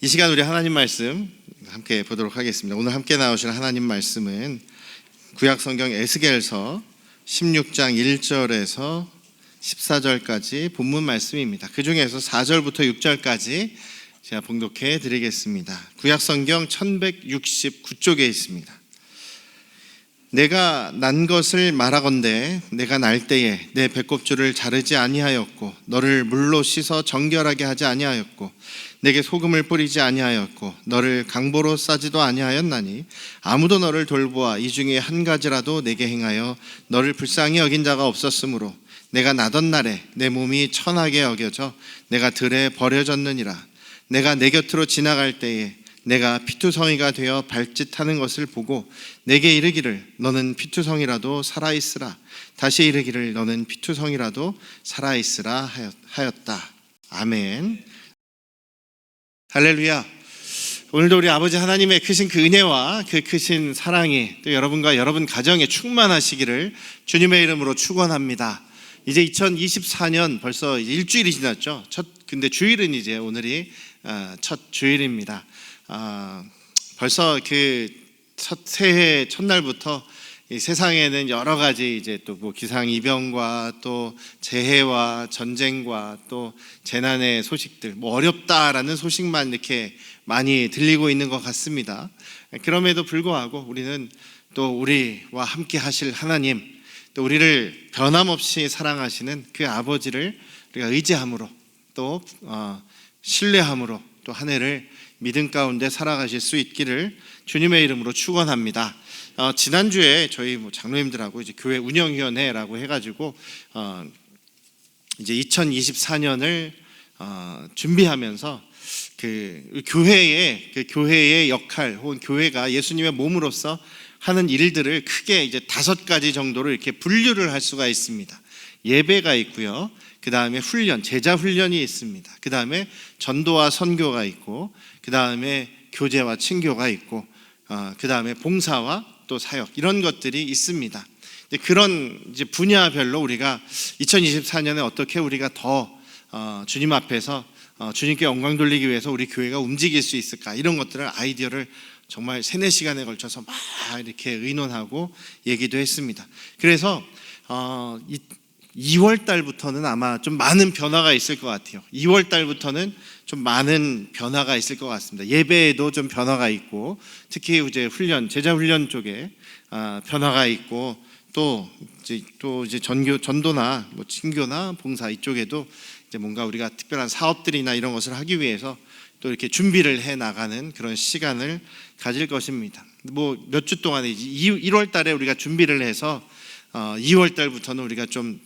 이 시간 우리 하나님 말씀 함께 보도록 하겠습니다. 오늘 함께 나오실 하나님 말씀은 구약성경 에스겔서 16장 1절에서 14절까지 본문 말씀입니다. 그 중에서 4절부터 6절까지 제가 봉독해 드리겠습니다. 구약성경 1169쪽에 있습니다. 내가 난 것을 말하건대 내가 날 때에 내 배꼽줄을 자르지 아니하였고 너를 물로 씻어 정결하게 하지 아니하였고 내게 소금을 뿌리지 아니하였고 너를 강보로 싸지도 아니하였나니 아무도 너를 돌보아 이 중에 한 가지라도 내게 행하여 너를 불쌍히 여긴 자가 없었으므로 내가 나던 날에 내 몸이 천하게 여겨져 내가 들에 버려졌느니라. 내가 내 곁으로 지나갈 때에 내가 피투성이가 되어 발짓하는 것을 보고 내게 이르기를 너는 피투성이라도 살아있으라. 다시 이르기를 너는 피투성이라도 살아있으라 하였다. 아멘. 할렐루야. 오늘도 우리 아버지 하나님의 크신 그 은혜와 그 크신 사랑이 또 여러분과 여러분 가정에 충만하시기를 주님의 이름으로 축원합니다. 이제 2024년 벌써 일주일이 지났죠. 근데 주일은 이제 오늘이 첫 주일입니다. 벌써 그 새해 첫날부터 이 세상에는 여러 가지 이제 또 뭐 기상이변과 또 재해와 전쟁과 또 재난의 소식들, 뭐 어렵다라는 소식만 이렇게 많이 들리고 있는 것 같습니다. 그럼에도 불구하고 우리는 또 우리와 함께 하실 하나님, 또 우리를 변함없이 사랑하시는 그 아버지를 우리가 의지함으로 또 신뢰함으로 또 한 해를 믿음 가운데 살아가실 수 있기를 주님의 이름으로 축원합니다. 지난주에 저희 장로님들하고 이제 교회 운영위원회라고 해가지고 이제 2024년을 준비하면서 그 교회의 역할 혹은 교회가 예수님의 몸으로서 하는 일들을 크게 이제 5가지 정도로 이렇게 분류를 할 수가 있습니다. 예배가 있고요. 그 다음에 훈련, 제자 훈련이 있습니다. 그 다음에 전도와 선교가 있고, 그 다음에 교제와 친교가 있고, 그 다음에 봉사와 또 사역, 이런 것들이 있습니다. 그런 이제 분야별로 우리가 2024년에 어떻게 우리가 더 주님 앞에서 주님께 영광 돌리기 위해서 우리 교회가 움직일 수 있을까, 이런 것들을 아이디어를 정말 3-4시간에 걸쳐서 막 이렇게 의논하고 얘기도 했습니다. 그래서 2월 달부터는 아마 좀 많은 변화가 있을 것 같아요. 2월 달부터는 좀 많은 변화가 있을 것 같습니다. 예배에도 좀 변화가 있고, 특히 이제 훈련, 제자 훈련 쪽에 변화가 있고, 또 이제 전도나 뭐 친교나 봉사 이쪽에도 이제 뭔가 우리가 특별한 사업들이나 이런 것을 하기 위해서 또 이렇게 준비를 해 나가는 그런 시간을 가질 것입니다. 뭐 몇 주 동안에 1월 달에 우리가 준비를 해서 2월 달부터는 우리가 좀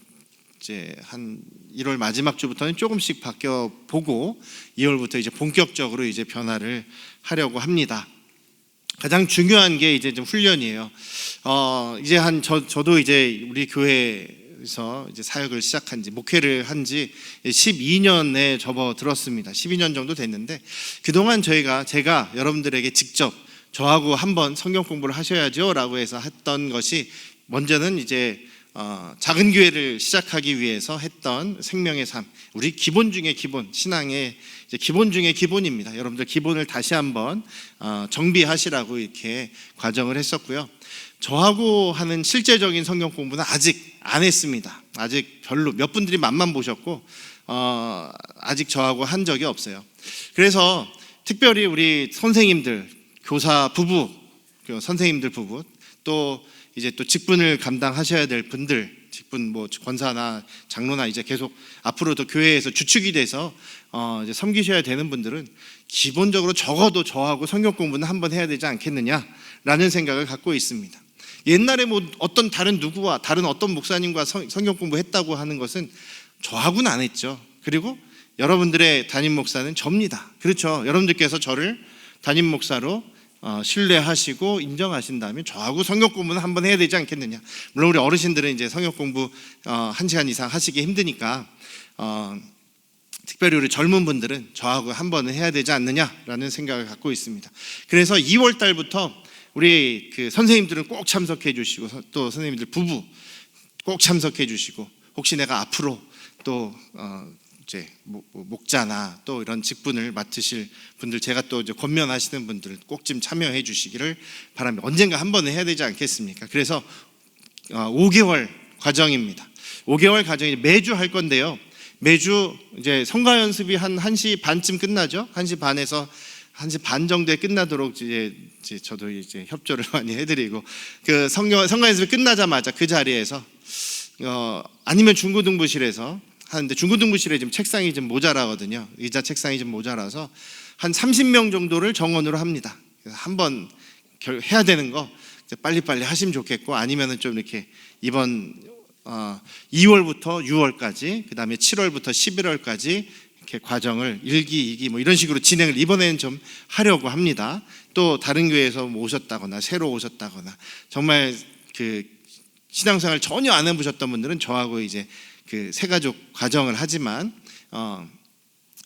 이제 한 1월 마지막 주부터는 조금씩 바뀌어 보고 2월부터 이제 본격적으로 이제 변화를 하려고 합니다. 가장 중요한 게 이제 좀 훈련이에요. 이제 저도 이제 우리 교회에서 이제 사역을 시작한 지, 목회를 한 지 12년에 접어들었습니다. 12년 정도 됐는데, 그동안 제가 여러분들에게 직접 저하고 한번 성경 공부를 하셔야죠 라고 해서 했던 것이, 먼저는 이제 작은 교회를 시작하기 위해서 했던 생명의 삶, 우리 기본 중에 기본, 신앙의 이제 기본 중에 기본입니다. 여러분들 기본을 다시 한번 정비하시라고 이렇게 과정을 했었고요. 저하고 하는 실제적인 성경 공부는 아직 안 했습니다. 아직 별로, 몇 분들이 맛만 보셨고 아직 저하고 한 적이 없어요. 그래서 특별히 우리 선생님들, 교사 부부, 선생님들 부부, 또 이제 또 직분을 감당하셔야 될 분들, 직분 뭐 권사나 장로나 이제 계속 앞으로도 교회에서 주축이 돼서 이제 섬기셔야 되는 분들은 기본적으로 적어도 저하고 성경 공부는 한번 해야 되지 않겠느냐라는 생각을 갖고 있습니다. 옛날에 뭐 어떤 다른 누구와 다른 어떤 목사님과 성경 공부했다고 하는 것은 저하고는 안 했죠. 그리고 여러분들의 담임 목사는 접니다. 그렇죠. 여러분들께서 저를 담임 목사로 신뢰하시고 인정하신다면 저하고 성경 공부는 한번 해야 되지 않겠느냐. 물론 우리 어르신들은 이제 성경 공부 1시간 이상 하시기 힘드니까 특별히 우리 젊은 분들은 저하고 한 번은 해야 되지 않느냐라는 생각을 갖고 있습니다. 그래서 2월 달부터 우리 그 선생님들은 꼭 참석해 주시고, 또 선생님들 부부 꼭 참석해 주시고, 혹시 내가 앞으로 또 이제 목자나 또 이런 직분을 맡으실 분들, 제가 또 이제 권면하시는 분들 꼭 좀 참여해 주시기를 바랍니다. 언젠가 한 번은 해야 되지 않겠습니까? 그래서 5개월 과정입니다. 5개월 과정이 매주 할 건데요. 매주 이제 성가 연습이 한 1시 반쯤 끝나죠. 1시 반에서 1시 반 정도에 끝나도록 이제 저도 이제 협조를 많이 해드리고, 그 성가 연습이 끝나자마자 그 자리에서 아니면 중고등부실에서 하는데, 중고등부실에 지금 책상이 좀 모자라거든요. 의자 책상이 좀 모자라서 한 30명 정도를 정원으로 합니다. 그래서 한번 해야 되는 거 빨리빨리 하시면 좋겠고, 아니면은 좀 이렇게 이번 2월부터 6월까지, 그 다음에 7월부터 11월까지 이렇게 과정을 1기, 2기 뭐 이런 식으로 진행을 이번에는 좀 하려고 합니다. 또 다른 교회에서 오셨다거나 새로 오셨다거나 정말 그 신앙생활 전혀 안 해보셨던 분들은 저하고 이제 그 새가족 과정을 하지만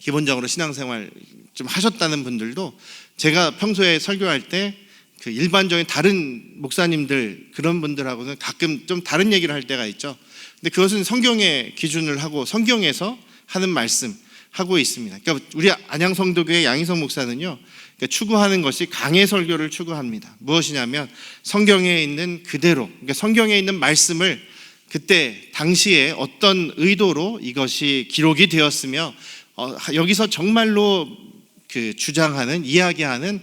기본적으로 신앙생활 좀 하셨다는 분들도 제가 평소에 설교할 때 그 일반적인 다른 목사님들 그런 분들하고는 가끔 좀 다른 얘기를 할 때가 있죠. 근데 그것은 성경의 기준을 하고 성경에서 하는 말씀 하고 있습니다. 그러니까 우리 안양성도교회 양희성 목사는요, 그러니까 추구하는 것이 강해 설교를 추구합니다. 무엇이냐면 성경에 있는 그대로, 그러니까 성경에 있는 말씀을 그때 당시에 어떤 의도로 이것이 기록이 되었으며 여기서 정말로 그 주장하는, 이야기하는,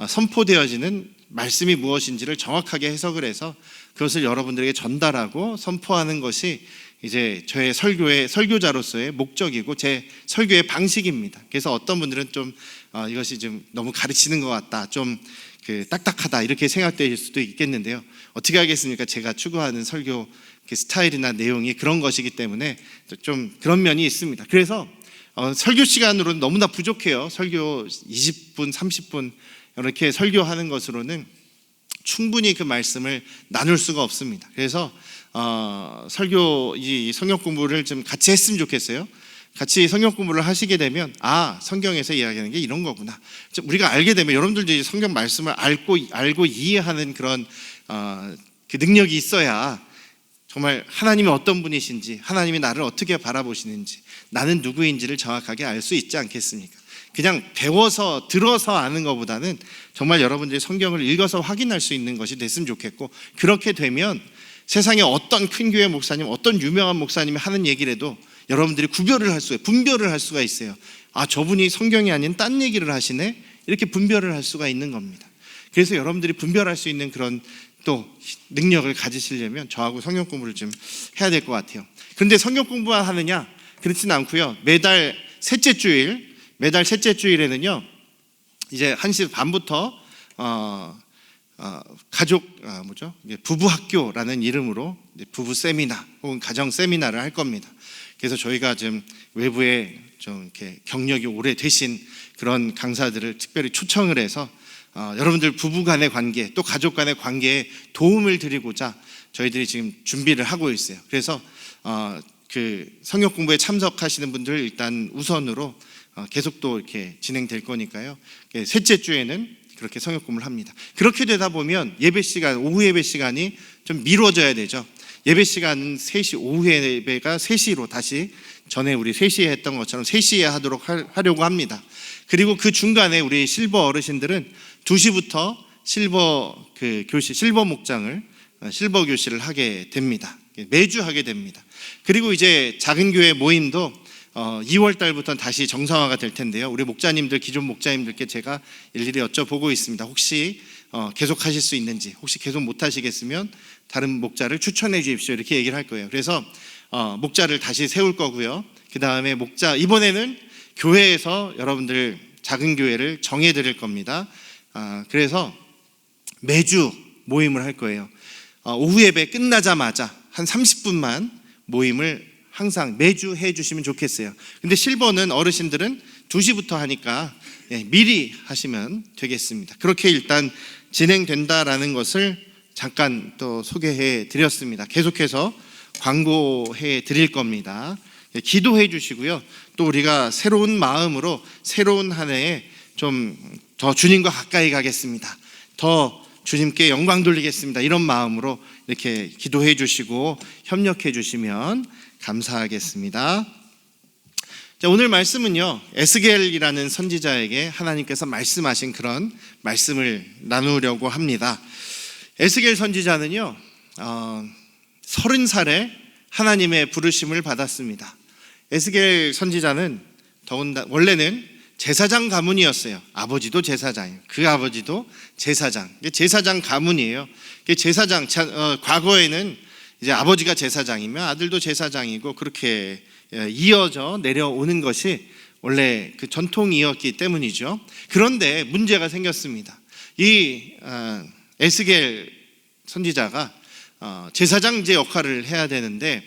선포되어지는 말씀이 무엇인지를 정확하게 해석을 해서 그것을 여러분들에게 전달하고 선포하는 것이 이제 저의 설교의 설교자로서의 목적이고 제 설교의 방식입니다. 그래서 어떤 분들은 좀 이것이 좀 너무 가르치는 것 같다, 좀 그 딱딱하다 이렇게 생각될 수도 있겠는데요. 어떻게 하겠습니까? 제가 추구하는 설교 그 스타일이나 내용이 그런 것이기 때문에 좀 그런 면이 있습니다. 그래서 설교 시간으로는 너무나 부족해요. 설교 20분, 30분 이렇게 설교하는 것으로는 충분히 그 말씀을 나눌 수가 없습니다. 그래서 설교 이 성경 공부를 좀 같이 했으면 좋겠어요. 같이 성경 공부를 하시게 되면 성경에서 이야기하는 게 이런 거구나. 우리가 알게 되면 여러분들도 이제 성경 말씀을 알고 이해하는 그런 그 능력이 있어야 정말 하나님이 어떤 분이신지, 하나님이 나를 어떻게 바라보시는지, 나는 누구인지를 정확하게 알 수 있지 않겠습니까? 그냥 배워서 들어서 아는 것보다는 정말 여러분들이 성경을 읽어서 확인할 수 있는 것이 됐으면 좋겠고, 그렇게 되면 세상에 어떤 큰 교회 목사님, 어떤 유명한 목사님이 하는 얘기를 해도 여러분들이 분별을 할 수가 있어요. 저분이 성경이 아닌 딴 얘기를 하시네, 이렇게 분별을 할 수가 있는 겁니다. 그래서 여러분들이 분별할 수 있는 그런 또 능력을 가지시려면 저하고 성경 공부를 좀 해야 될 것 같아요. 그런데 성경 공부만 하느냐? 그렇지는 않고요. 매달 셋째 주일에는요, 이제 1시 반부터 부부 학교라는 이름으로 부부 세미나 혹은 가정 세미나를 할 겁니다. 그래서 저희가 좀 외부에 좀 이렇게 경력이 오래되신 그런 강사들을 특별히 초청을 해서 여러분들 부부 간의 관계, 또 가족 간의 관계에 도움을 드리고자 저희들이 지금 준비를 하고 있어요. 그래서 그 성경 공부에 참석하시는 분들 일단 우선으로 계속 또 이렇게 진행될 거니까요. 셋째 주에는 그렇게 성경 공부를 합니다. 그렇게 되다 보면 예배 시간, 오후 예배 시간이 좀 미뤄져야 되죠. 예배 시간은 3시, 오후 예배가 3시로 다시 전에 우리 3시에 했던 것처럼 3시에 하려고 합니다. 그리고 그 중간에 우리 실버 어르신들은 2시부터 실버 목장을, 실버 교실을 하게 됩니다. 매주 하게 됩니다. 그리고 이제 작은 교회 모임도 2월 달부터는 다시 정상화가 될 텐데요. 우리 목자님들, 기존 목자님들께 제가 일일이 여쭤보고 있습니다. 혹시 계속 하실 수 있는지, 혹시 계속 못 하시겠으면 다른 목자를 추천해 주십시오, 이렇게 얘기를 할 거예요. 그래서 목자를 다시 세울 거고요. 그 다음에 이번에는 교회에서 여러분들 작은 교회를 정해 드릴 겁니다. 그래서 매주 모임을 할 거예요. 오후 예배 끝나자마자 한 30분만 모임을 항상 매주 해주시면 좋겠어요. 근데 실버는 어르신들은 2시부터 하니까 미리 하시면 되겠습니다. 그렇게 일단 진행된다라는 것을 잠깐 또 소개해 드렸습니다. 계속해서 광고해 드릴 겁니다. 기도해 주시고요. 또 우리가 새로운 마음으로 새로운 한 해에 좀 더 주님과 가까이 가겠습니다, 더 주님께 영광 돌리겠습니다, 이런 마음으로 이렇게 기도해 주시고 협력해 주시면 감사하겠습니다. 자, 오늘 말씀은요, 에스겔이라는 선지자에게 하나님께서 말씀하신 그런 말씀을 나누려고 합니다. 에스겔 선지자는요, 30살에 하나님의 부르심을 받았습니다. 에스겔 선지자는 원래는 제사장 가문이었어요. 아버지도 제사장이에요. 그 아버지도 제사장. 제사장 가문이에요. 제사장, 과거에는 이제 아버지가 제사장이면 아들도 제사장이고 그렇게 이어져 내려오는 것이 원래 그 전통이었기 때문이죠. 그런데 문제가 생겼습니다. 이 에스겔 선지자가 제사장제 역할을 해야 되는데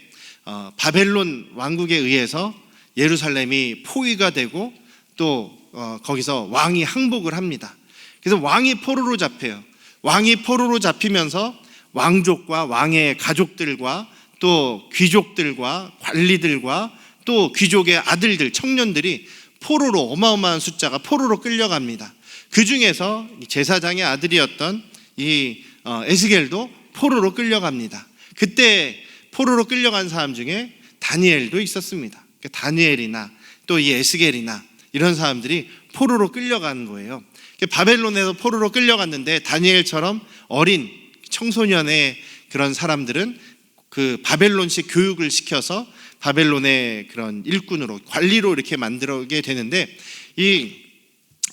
바벨론 왕국에 의해서 예루살렘이 포위가 되고 또 거기서 왕이 항복을 합니다. 그래서 왕이 포로로 잡혀요. 왕이 포로로 잡히면서 왕족과 왕의 가족들과 또 귀족들과 관리들과 또 귀족의 아들들, 청년들이 포로로, 어마어마한 숫자가 포로로 끌려갑니다. 그 중에서 제사장의 아들이었던 이 에스겔도 포로로 끌려갑니다. 그때 포로로 끌려간 사람 중에 다니엘도 있었습니다. 다니엘이나 또 이 에스겔이나 이런 사람들이 포로로 끌려간 거예요. 바벨론에서 포로로 끌려갔는데 다니엘처럼 어린 청소년의 그런 사람들은 그 바벨론식 교육을 시켜서 바벨론의 그런 일꾼으로, 관리로 이렇게 만들게 되는데, 이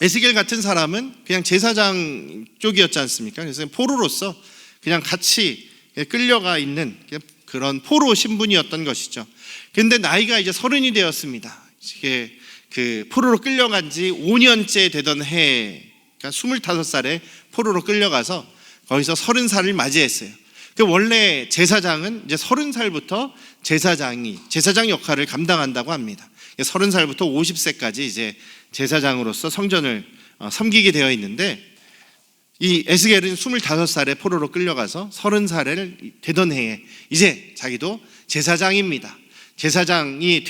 에스겔 같은 사람은 그냥 제사장 쪽이었지 않습니까? 그래서 포로로서 그냥 같이 끌려가 있는 그런 포로 신분이었던 것이죠. 그런데 나이가 이제 30이 되었습니다. 이게 그 포로로 끌려간 지 5년째 되던 해, 그러니까 25살에 포로로 끌려가서 거기서 30살을 맞이했어요. 원래 제사장은 이제 30살부터 제사장 역할을 감당한다고 합니다. 30살부터 50세까지 이제 제사장으로서 성전을 섬기게 되어 있는데, 이 에스겔은 25살에 포로로 끌려가서 30살을 되던 해에 이제 자기도 제사장입니다. 제사장이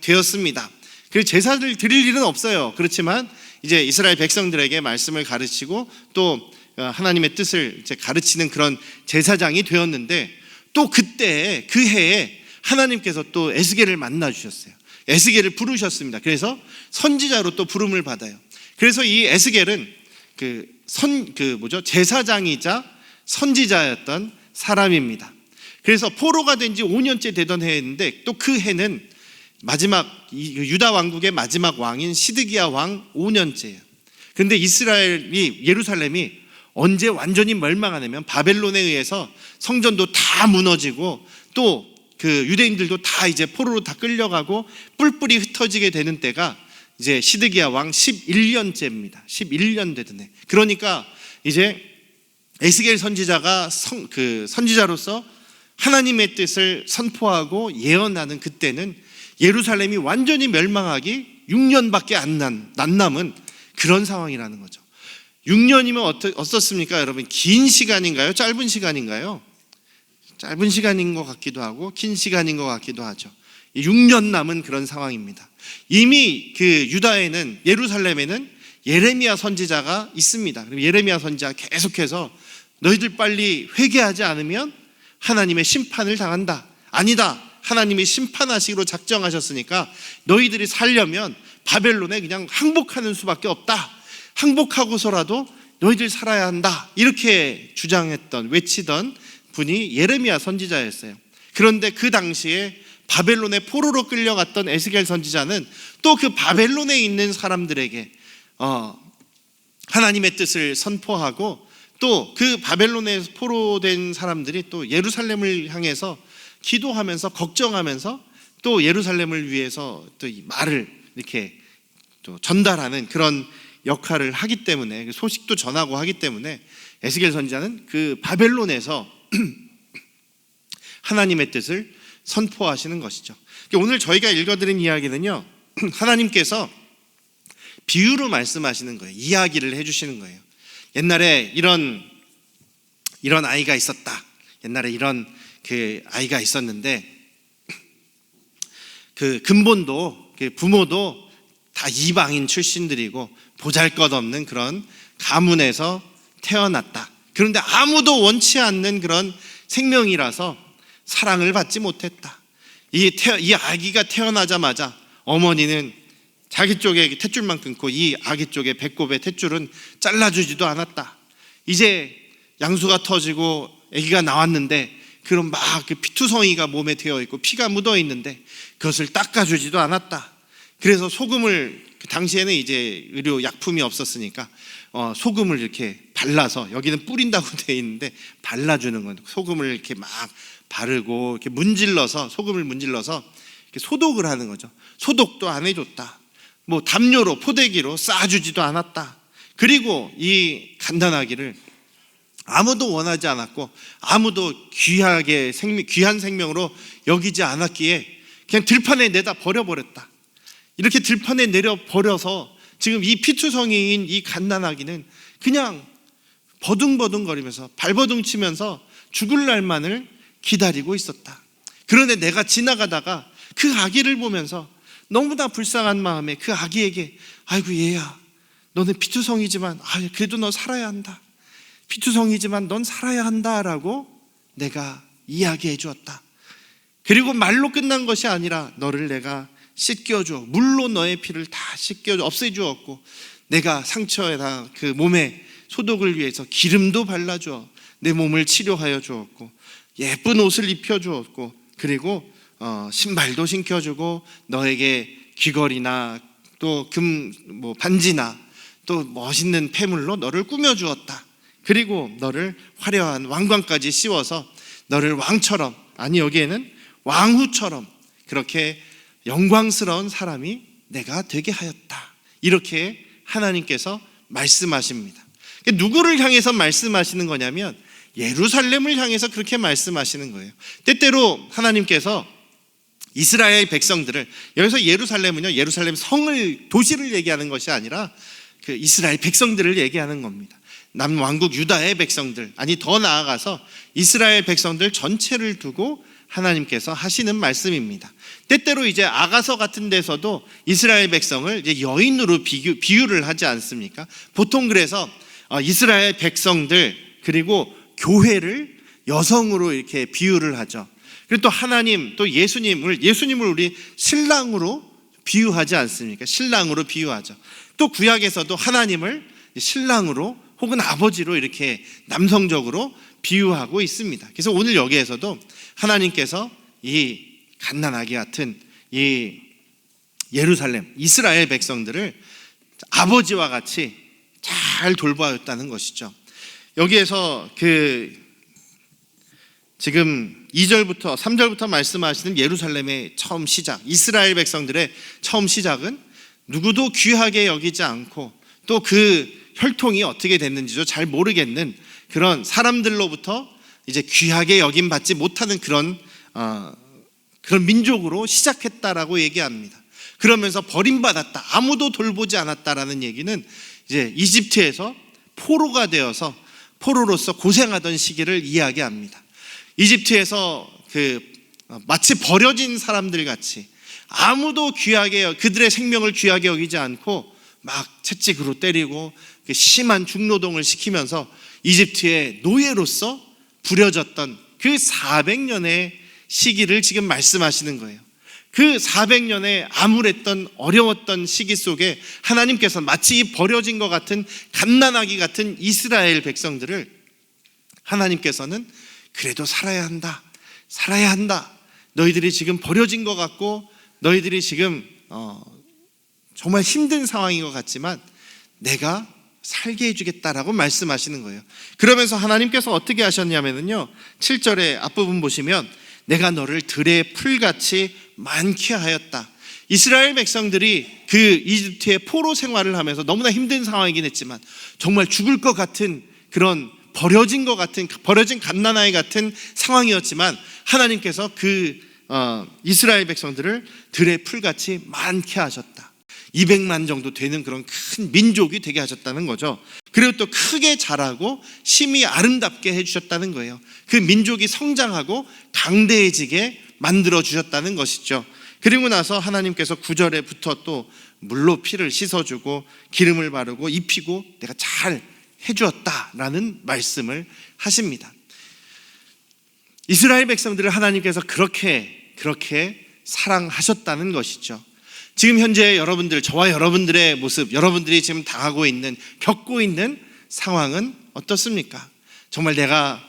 되었습니다. 그리고 제사를 드릴 일은 없어요. 그렇지만 이제 이스라엘 백성들에게 말씀을 가르치고 또 하나님의 뜻을 이제 가르치는 그런 제사장이 되었는데, 또 그때 그 해에 하나님께서 또 에스겔을 만나 주셨어요. 에스겔을 부르셨습니다. 그래서 선지자로 또 부름을 받아요. 그래서 이 에스겔은 제사장이자 선지자였던 사람입니다. 그래서 포로가 된 지 5년째 되던 해인데, 또 그 해는 마지막 유다 왕국의 마지막 왕인 시드기야 왕 5년째예요. 그런데 예루살렘이 언제 완전히 멸망하냐면 바벨론에 의해서 성전도 다 무너지고 또 그 유대인들도 다 이제 포로로 다 끌려가고 뿔뿔이 흩어지게 되는 때가 이제 시드기야 왕 11년째입니다. 11년 되던 해. 그러니까 이제 에스겔 선지자가 선지자로서 하나님의 뜻을 선포하고 예언하는 그때는 예루살렘이 완전히 멸망하기 6년밖에 안 남은 그런 상황이라는 거죠. 6년이면 어떻습니까, 여러분? 긴 시간인가요? 짧은 시간인가요? 짧은 시간인 것 같기도 하고 긴 시간인 것 같기도 하죠. 6년 남은 그런 상황입니다. 이미 그 유다에는, 예루살렘에는 예레미야 선지자가 있습니다. 그럼 예레미야 선지자가 계속해서 너희들 빨리 회개하지 않으면 하나님의 심판을 당한다. 아니다. 하나님이 심판하시기로 작정하셨으니까 너희들이 살려면 바벨론에 그냥 항복하는 수밖에 없다. 항복하고서라도 너희들 살아야 한다. 이렇게 외치던 분이 예레미야 선지자였어요. 그런데 그 당시에 바벨론의 포로로 끌려갔던 에스겔 선지자는 또 그 바벨론에 있는 사람들에게 하나님의 뜻을 선포하고, 또 그 바벨론에 포로된 사람들이 또 예루살렘을 향해서 기도하면서 걱정하면서 또 예루살렘을 위해서 또 이 말을 이렇게 또 전달하는 그런 역할을 하기 때문에, 소식도 전하고 하기 때문에 에스겔 선지자는 그 바벨론에서 하나님의 뜻을 선포하시는 것이죠. 오늘 저희가 읽어드린 이야기는요, 하나님께서 비유로 말씀하시는 거예요. 이야기를 해주시는 거예요. 옛날에 이런 아이가 있었다. 옛날에 이런 그 아이가 있었는데, 그 근본도, 그 부모도 다 이방인 출신들이고 보잘것없는 그런 가문에서 태어났다. 그런데 아무도 원치 않는 그런 생명이라서 사랑을 받지 못했다. 이 아기가 태어나자마자 어머니는 자기 쪽에 탯줄만 끊고 이 아기 쪽에 배꼽의 탯줄은 잘라주지도 않았다. 이제 양수가 터지고 아기가 나왔는데 그런 막 그 피투성이가 몸에 되어 있고 피가 묻어 있는데 그것을 닦아주지도 않았다. 그래서 소금을 그 당시에는 이제 의료 약품이 없었으니까 소금을 이렇게 발라서, 여기는 뿌린다고 되어 있는데 발라주는 건, 소금을 이렇게 막 바르고 이렇게 문질러서, 소금을 문질러서 이렇게 소독을 하는 거죠. 소독도 안 해줬다. 뭐 담요로, 포대기로 싸주지도 않았다. 그리고 이 갓난아기를 아무도 원하지 않았고 아무도 귀한 생명으로 여기지 않았기에 그냥 들판에 내다 버려버렸다. 이렇게 들판에 내려버려서 지금 이 피투성이인 이 갓난아기는 그냥 버둥버둥거리면서 발버둥 치면서 죽을 날만을 기다리고 있었다. 그런데 내가 지나가다가 그 아기를 보면서 너무나 불쌍한 마음에 그 아기에게, 아이고 얘야, 너는 피투성이지만 그래도 너 살아야 한다. 피투성이지만 넌 살아야 한다라고 내가 이야기해 주었다. 그리고 말로 끝난 것이 아니라 너를 내가 씻겨줘, 물로 너의 피를 다 씻겨줘, 없애주었고, 내가 상처에다 그 몸에 소독을 위해서 기름도 발라주어 내 몸을 치료하여 주었고, 예쁜 옷을 입혀주었고, 그리고 신발도 신겨주고, 너에게 귀걸이나 또 반지나 또 멋있는 폐물로 너를 꾸며주었다. 그리고 너를 화려한 왕관까지 씌워서 너를 왕처럼, 아니 여기에는 왕후처럼 그렇게 영광스러운 사람이 내가 되게 하였다. 이렇게 하나님께서 말씀하십니다. 누구를 향해서 말씀하시는 거냐면 예루살렘을 향해서 그렇게 말씀하시는 거예요. 때때로 하나님께서 이스라엘 백성들을, 여기서 예루살렘은요, 예루살렘 성을, 도시를 얘기하는 것이 아니라 그 이스라엘 백성들을 얘기하는 겁니다. 남왕국 유다의 백성들, 아니 더 나아가서 이스라엘 백성들 전체를 두고 하나님께서 하시는 말씀입니다. 때때로 이제 아가서 같은 데서도 이스라엘 백성을 이제 여인으로 비유를 하지 않습니까? 보통 그래서 이스라엘 백성들 그리고 교회를 여성으로 이렇게 비유를 하죠. 그리고 또 하나님, 또 예수님을 우리 신랑으로 비유하지 않습니까? 신랑으로 비유하죠. 또 구약에서도 하나님을 신랑으로 혹은 아버지로 이렇게 남성적으로 비유하고 있습니다. 그래서 오늘 여기에서도 하나님께서 이 갓난아기 같은 이 예루살렘, 이스라엘 백성들을 아버지와 같이 잘 돌보았다는 것이죠. 여기에서 지금 2절부터 3절부터 말씀하시는 예루살렘의 처음 시작, 이스라엘 백성들의 처음 시작은 누구도 귀하게 여기지 않고 또 그 혈통이 어떻게 됐는지도 잘 모르겠는 그런 사람들로부터 이제 귀하게 여김 받지 못하는 그런 민족으로 시작했다라고 얘기합니다. 그러면서 버림받았다, 아무도 돌보지 않았다라는 얘기는 이제 이집트에서 포로가 되어서 포로로서 고생하던 시기를 이야기합니다. 이집트에서 마치 버려진 사람들 같이 아무도 그들의 생명을 귀하게 여기지 않고 막 채찍으로 때리고 심한 중노동을 시키면서 이집트의 노예로서 부려졌던 그 400년의 시기를 지금 말씀하시는 거예요. 그 400년의 암울했던 어려웠던 시기 속에 하나님께서 마치 이 버려진 것 같은 갓난아기 같은 이스라엘 백성들을 하나님께서는 그래도 살아야 한다, 살아야 한다. 너희들이 지금 버려진 것 같고 너희들이 지금 정말 힘든 상황인 것 같지만 내가 살게 해주겠다라고 말씀하시는 거예요. 그러면서 하나님께서 어떻게 하셨냐면요, 7절의 앞부분 보시면 내가 너를 들의 풀같이 많게 하였다. 이스라엘 백성들이 그 이집트의 포로 생활을 하면서 너무나 힘든 상황이긴 했지만 정말 죽을 것 같은 그런 버려진 갓난아이 같은 상황이었지만 하나님께서 이스라엘 백성들을 들의 풀같이 많게 하셨다. 200만 정도 되는 그런 큰 민족이 되게 하셨다는 거죠. 그리고 또 크게 자라고 심히 아름답게 해주셨다는 거예요. 그 민족이 성장하고 강대해지게 만들어 주셨다는 것이죠. 그리고 나서 하나님께서 9절에부터 또 물로 피를 씻어주고 기름을 바르고 입히고 내가 잘 해주었다라는 말씀을 하십니다. 이스라엘 백성들을 하나님께서 그렇게 사랑하셨다는 것이죠. 지금 현재 여러분들, 저와 여러분들의 모습, 여러분들이 지금 당하고 있는, 겪고 있는 상황은 어떻습니까? 정말 내가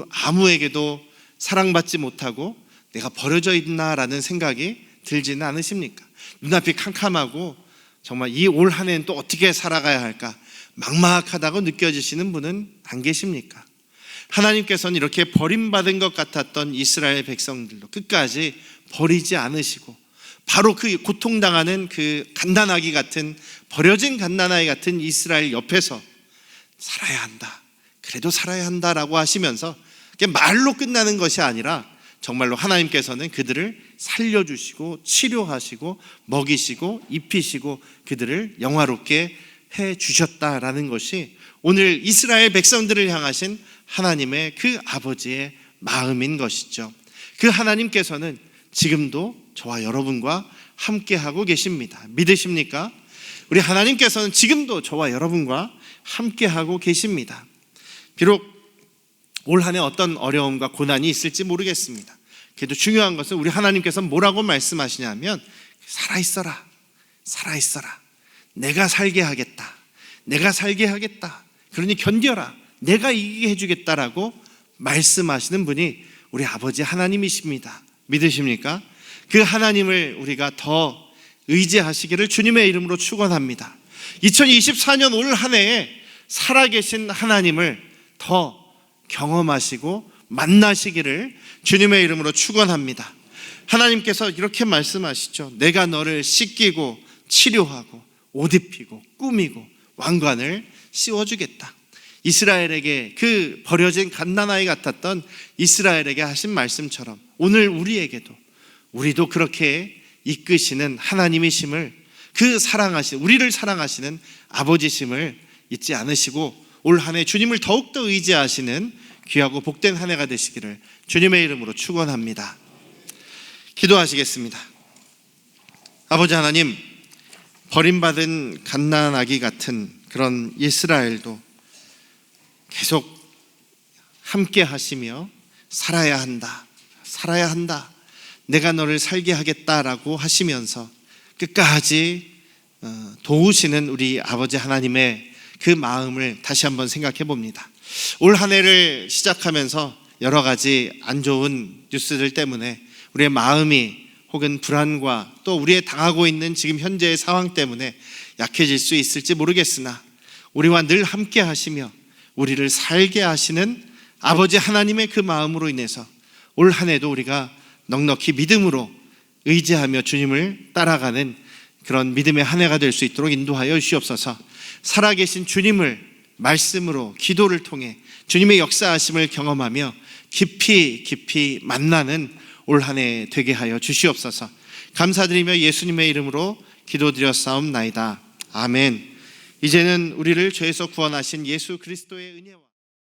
아무에게도 사랑받지 못하고 내가 버려져 있나라는 생각이 들지는 않으십니까? 눈앞이 캄캄하고 정말 이 올 한 해는 또 어떻게 살아가야 할까 막막하다고 느껴지시는 분은 안 계십니까? 하나님께서는 이렇게 버림받은 것 같았던 이스라엘 백성들도 끝까지 버리지 않으시고 바로 그 고통당하는 그 갓난아기 같은, 버려진 갓난아기 같은 이스라엘 옆에서 살아야 한다, 그래도 살아야 한다라고 하시면서 말로 끝나는 것이 아니라 정말로 하나님께서는 그들을 살려주시고 치료하시고 먹이시고 입히시고 그들을 영화롭게 해주셨다라는 것이 오늘 이스라엘 백성들을 향하신 하나님의 그 아버지의 마음인 것이죠. 그 하나님께서는 지금도 저와 여러분과 함께하고 계십니다. 믿으십니까? 우리 하나님께서는 지금도 저와 여러분과 함께하고 계십니다. 비록 올 한 해 어떤 어려움과 고난이 있을지 모르겠습니다. 그래도 중요한 것은 우리 하나님께서 뭐라고 말씀하시냐면 살아있어라, 살아있어라, 내가 살게 하겠다, 내가 살게 하겠다, 그러니 견뎌라, 내가 이기게 해주겠다라고 말씀하시는 분이 우리 아버지 하나님이십니다. 믿으십니까? 그 하나님을 우리가 더 의지하시기를 주님의 이름으로 축원합니다. 2024년 올 한 해에 살아계신 하나님을 더 경험하시고 만나시기를 주님의 이름으로 축원합니다. 하나님께서 이렇게 말씀하시죠. 내가 너를 씻기고 치료하고 옷 입히고 꾸미고 왕관을 씌워주겠다. 이스라엘에게, 그 버려진 갓난아이 같았던 이스라엘에게 하신 말씀처럼 오늘 우리도 그렇게 이끄시는 하나님이심을, 그 우리를 사랑하시는 아버지심을 잊지 않으시고 올 한 해 주님을 더욱더 의지하시는 귀하고 복된 한 해가 되시기를 주님의 이름으로 축원합니다. 기도하시겠습니다. 아버지 하나님, 버림받은 갓난아기 같은 그런 이스라엘도 계속 함께 하시며 살아야 한다, 살아야 한다, 내가 너를 살게 하겠다라고 하시면서 끝까지 도우시는 우리 아버지 하나님의 그 마음을 다시 한번 생각해 봅니다. 올 한 해를 시작하면서 여러 가지 안 좋은 뉴스들 때문에 우리의 마음이 혹은 불안과 또 우리의 당하고 있는 지금 현재의 상황 때문에 약해질 수 있을지 모르겠으나 우리와 늘 함께 하시며 우리를 살게 하시는 아버지 하나님의 그 마음으로 인해서 올 한 해도 우리가 넉넉히 믿음으로 의지하며 주님을 따라가는 그런 믿음의 한 해가 될 수 있도록 인도하여 주시옵소서. 살아계신 주님을 말씀으로, 기도를 통해 주님의 역사하심을 경험하며 깊이 만나는 올 한 해 되게 하여 주시옵소서. 감사드리며 예수님의 이름으로 기도드렸사옵나이다. 아멘. 이제는 우리를 죄에서 구원하신 예수 그리스도의 은혜와